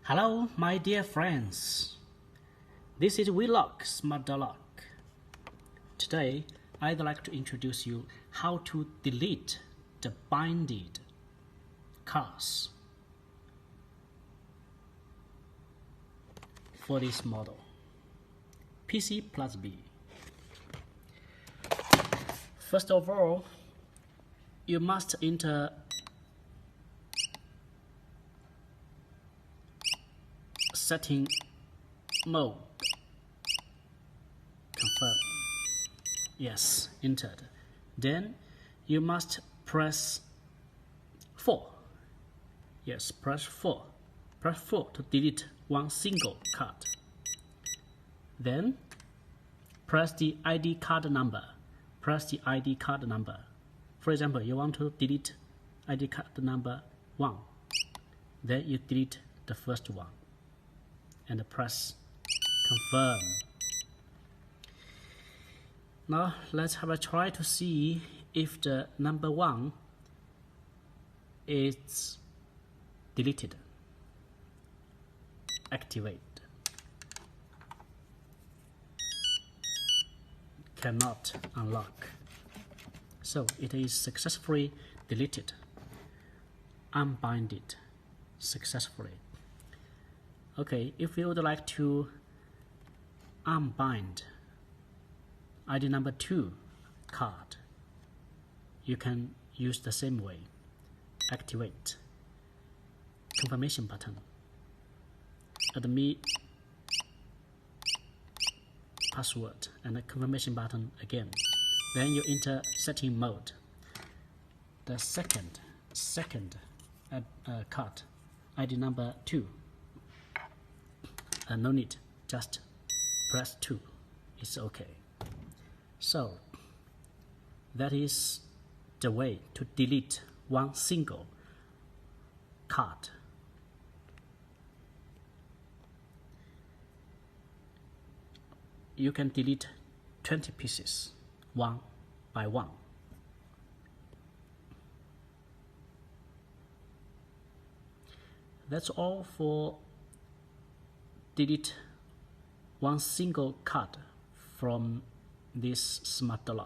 Hello, my dear friends. This is WE.LOCK Smart Lock. Today, I'd like to introduce you how to delete the binded cards for this model, PC+B. First of all, you must enter setting mode. Confirm. Yes, entered. Then you must press 4. Yes, press 4. Press 4 to delete one single card. Then press the ID card number. Press the ID card number. For example, you want to delete ID card number 1. Then you delete the first one and press confirm. Now let's have a try to see if the number 1 is deleted. Activate. Cannot unlock. So it is successfully deleted. Unbinded successfully. Okay, if you would like to unbind ID number 2 card, you can use the same way. Activate. Confirmation button. Admit password and a confirmation button again. Then you enter setting mode. The second card, ID number 2. No need, just press 2. It's okay. So that is the way to delete one single card. You can delete 20 pieces one by one. That's all for delete one single card from this smart lock.